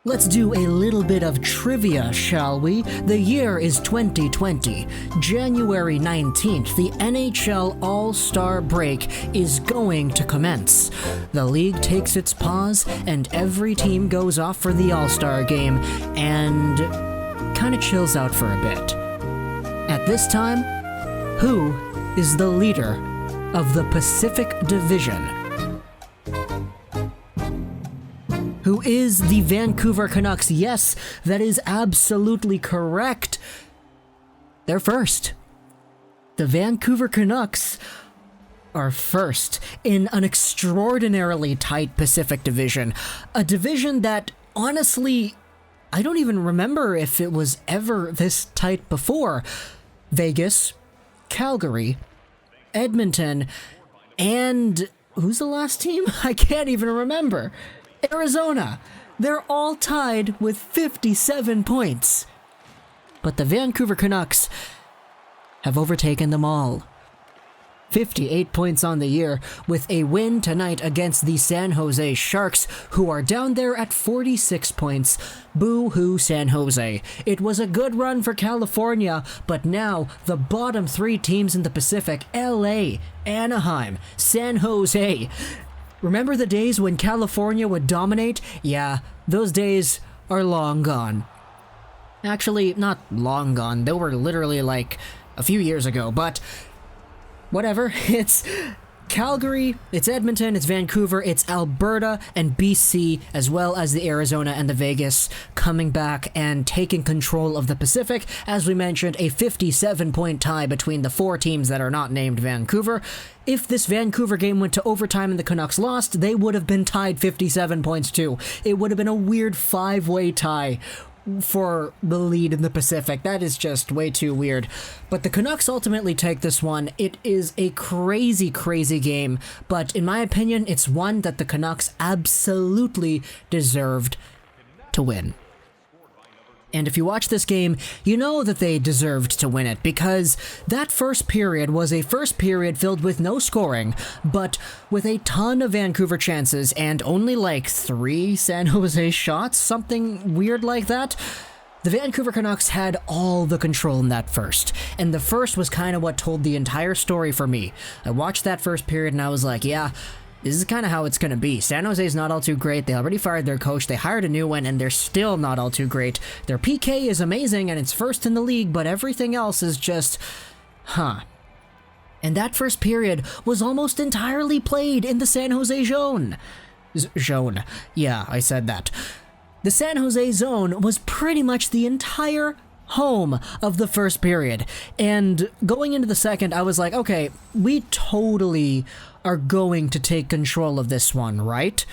Let's do a little bit of trivia, shall we? The year is 2020. January 19th, the NHL All-Star break is going to commence. The league takes its pause, and every team goes off for the All-Star game and kind of chills out for a bit. At this time, who is the leader of the Pacific Division? Who is the Vancouver Canucks? Yes, that is absolutely correct. They're first. The Vancouver Canucks are first in an extraordinarily tight Pacific Division. A division that, honestly, I don't even remember if it was ever this tight before. Vegas, Calgary, Edmonton, and who's the last team? I can't even remember. Arizona. They're all tied with 57 points. But the Vancouver Canucks have overtaken them all. 58 points on the year, with a win tonight against the San Jose Sharks, who are down there at 46 points. Boo-hoo, San Jose. It was a good run for California, but now the bottom three teams in the Pacific, LA, Anaheim, San Jose. Remember the days when California would dominate? Yeah, those days are long gone. Actually, not long gone. They were literally like a few years ago, but whatever. It's Calgary, it's Edmonton, it's Vancouver, it's Alberta and BC, as well as the Arizona and the Vegas coming back and taking control of the Pacific. As we mentioned, a 57-point tie between the four teams that are not named Vancouver. If this Vancouver game went to overtime and the Canucks lost, they would have been tied 57 points too. It would have been a weird five-way tie for the lead in the Pacific. That is just way too weird. But the Canucks ultimately take this one. It is a crazy, crazy game, but in my opinion, it's one that the Canucks absolutely deserved to win. And if you watch this game, you know that they deserved to win it, because that first period was a first period filled with no scoring, but with a ton of Vancouver chances and only like 3 San Jose shots, something weird like that. The Vancouver Canucks had all the control in that first, and the first was kind of what told the entire story for me. I watched that first period and I was like, yeah, this is kind of how it's going to be. San Jose's not all too great. They already fired their coach. They hired a new one, and they're still not all too great. Their PK is amazing, and it's first in the league, but everything else is just, And that first period was almost entirely played in the San Jose zone. Zone. Yeah, I said that. The San Jose zone was pretty much the entire home of the first period. And going into the second, I was like, okay, we totally are going to take control of this one, right?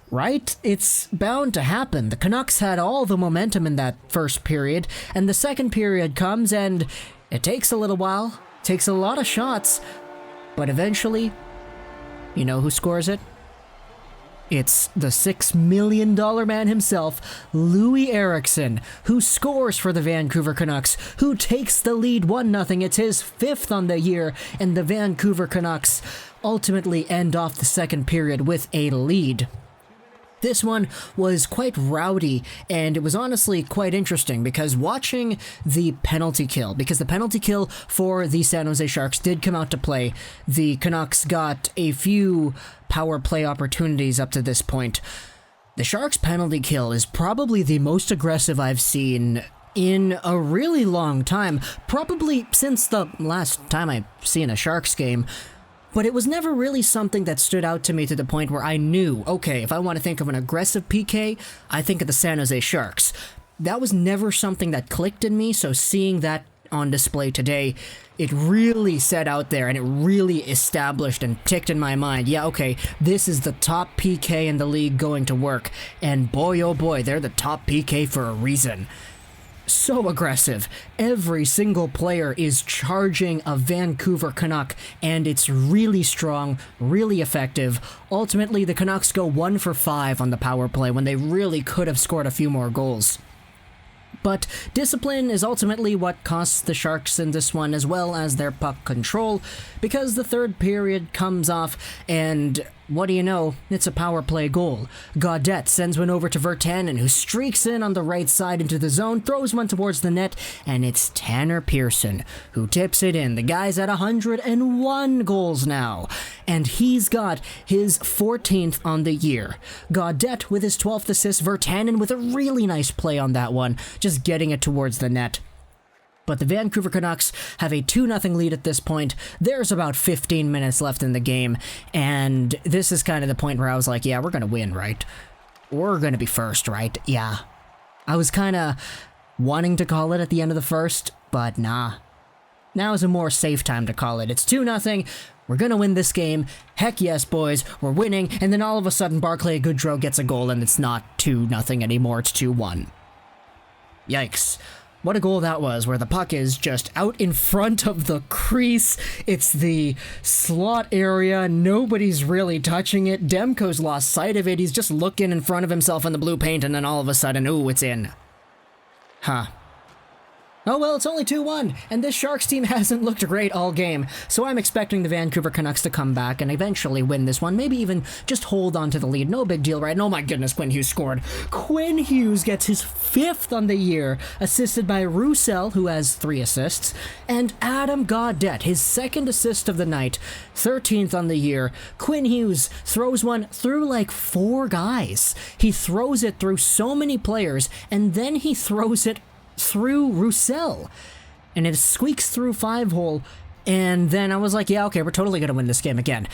Right? It's bound to happen. The Canucks had all the momentum in that first period, and the second period comes, and it takes a little while, takes a lot of shots, but eventually, you know who scores it? It's the $6 million man himself, Loui Eriksson, who scores for the Vancouver Canucks, who takes the lead 1-0. It's his 5th on the year, and the Vancouver Canucks ultimately end off the second period with a lead. This one was quite rowdy, and it was honestly quite interesting because watching the penalty kill, because the penalty kill for the San Jose Sharks did come out to play. The Canucks got a few power play opportunities up to this point. The Sharks' penalty kill is probably the most aggressive I've seen in a really long time, probably since the last time I've seen a Sharks game. But it was never really something that stood out to me to the point where I knew, okay, if I want to think of an aggressive PK, I think of the San Jose Sharks. That was never something that clicked in me, so seeing that on display today, it really set out there and it really established and ticked in my mind, yeah, okay, this is the top PK in the league going to work. And boy, oh boy, they're the top PK for a reason. So aggressive. Every single player is charging a Vancouver Canuck, and it's really strong, really effective. Ultimately, the Canucks go 1 for 5 on the power play when they really could have scored a few more goals. But discipline is ultimately what costs the Sharks in this one, as well as their puck control, because the third period comes off, and what do you know, it's a power play goal. Gaudette sends one over to Virtanen, who streaks in on the right side into the zone, throws one towards the net, and it's Tanner Pearson who tips it in. The guy's at 101 goals now, and he's got his 14th on the year. Gaudette with his 12th assist, Virtanen with a really nice play on that one, just getting it towards the net. But the Vancouver Canucks have a 2-0 lead at this point. There's about 15 minutes left in the game, and this is kind of the point where I was like, yeah, we're going to win, right? We're going to be first, right? Yeah. I was kind of wanting to call it at the end of the first, but nah. Now is a more safe time to call it. It's 2-0. We're going to win this game. Heck yes, boys. We're winning. And then all of a sudden, Barclay Goodrow gets a goal, and it's not 2-0 anymore. It's 2-1. Yikes. What a goal that was, where the puck is just out in front of the crease. It's the slot area. Nobody's really touching it. Demko's lost sight of it. He's just looking in front of himself in the blue paint, and then all of a sudden, ooh, it's in. Huh. Oh well, it's only 2-1, and this Sharks team hasn't looked great all game, so I'm expecting the Vancouver Canucks to come back and eventually win this one, maybe even just hold on to the lead. No big deal, right? And oh my goodness, Quinn Hughes scored. Quinn Hughes gets his 5th on the year, assisted by Roussel, who has 3 assists, and Adam Gaudette, his 2nd assist of the night, 13th on the year. Quinn Hughes throws one through like 4 guys. He throws it through so many players, and then he throws it through Roussel, and it squeaks through 5-hole, and then I was like, yeah, okay, we're totally gonna win this game again.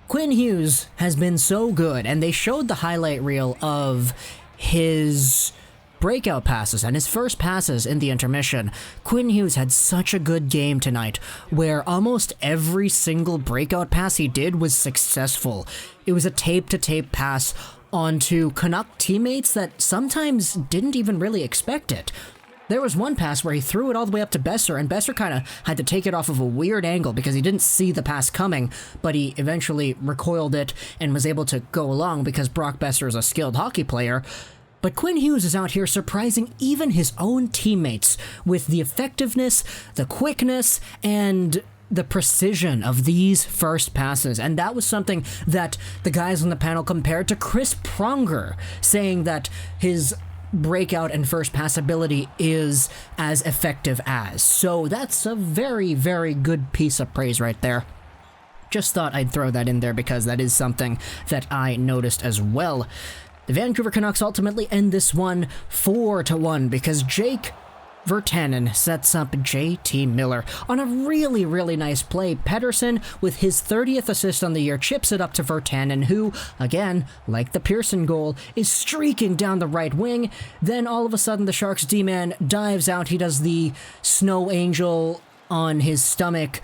Quinn Hughes has been so good, and they showed the highlight reel of his breakout passes and his first passes in the intermission. Quinn Hughes had such a good game tonight, where almost every single breakout pass he did was successful. It was a tape-to-tape pass onto Canuck teammates that sometimes didn't even really expect it. There was one pass where he threw it all the way up to Besser, and Besser kind of had to take it off of a weird angle because he didn't see the pass coming, but he eventually recoiled it and was able to go along because Brock Besser is a skilled hockey player. But Quinn Hughes is out here surprising even his own teammates with the effectiveness, the quickness, and the precision of these first passes. And that was something that the guys on the panel compared to Chris Pronger, saying that his breakout and first pass ability is as effective as. So that's a very, very good piece of praise right there. Just thought I'd throw that in there because that is something that I noticed as well. The Vancouver Canucks ultimately end this one 4-1 because Jake Virtanen sets up JT Miller on a really, really nice play. Pettersson, with his 30th assist on the year, chips it up to Virtanen, who, again, like the Pearson goal, is streaking down the right wing. Then all of a sudden the Sharks D-man dives out. He does the snow angel on his stomach,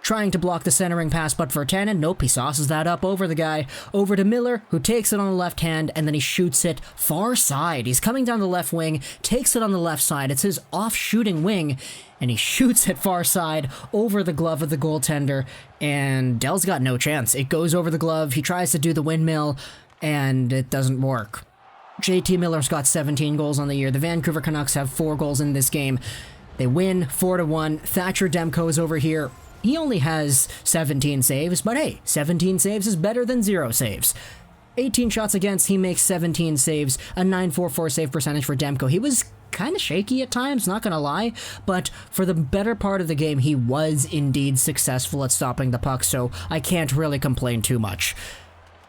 trying to block the centering pass, but Virtanen, nope, he sauces that up over the guy, over to Miller, who takes it on the left hand, and then he shoots it far side. He's coming down the left wing, takes it on the left side. It's his off-shooting wing, and he shoots it far side over the glove of the goaltender, and Dell's got no chance. It goes over the glove, he tries to do the windmill, and it doesn't work. JT Miller's got 17 goals on the year. The Vancouver Canucks have 4 goals in this game. They win 4-1. Thatcher Demko is over here. He only has 17 saves, but hey, 17 saves is better than 0 saves. 18 shots against, he makes 17 saves, a .944 save percentage for Demko. He was kind of shaky at times, not gonna lie, but for the better part of the game, he was indeed successful at stopping the puck, so I can't really complain too much.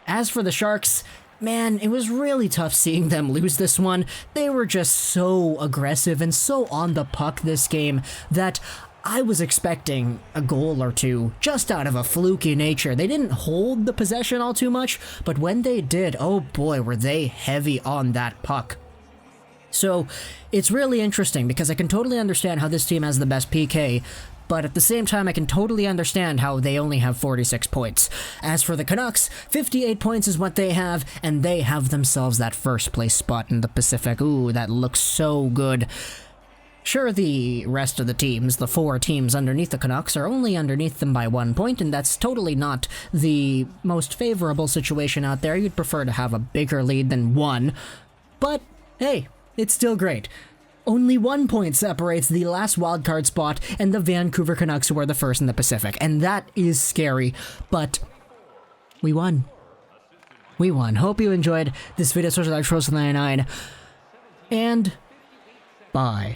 As for the Sharks, man, it was really tough seeing them lose this one. They were just so aggressive and so on the puck this game that I was expecting a goal or two just out of a fluky nature. They didn't hold the possession all too much, but when they did, oh boy, were they heavy on that puck. So it's really interesting because I can totally understand how this team has the best PK, but at the same time I can totally understand how they only have 46 points. As for the Canucks, 58 points is what they have, and they have themselves that first place spot in the Pacific. Ooh, that looks so good. Sure, the rest of the teams, the 4 teams underneath the Canucks, are only underneath them by 1 point, and that's totally not the most favorable situation out there. You'd prefer to have a bigger lead than 1, but hey, it's still great. Only 1 point separates the last wildcard spot and the Vancouver Canucks, who are the first in the Pacific. And that is scary, but we won. We won. Hope you enjoyed this video. Social Life Troll 99, and bye.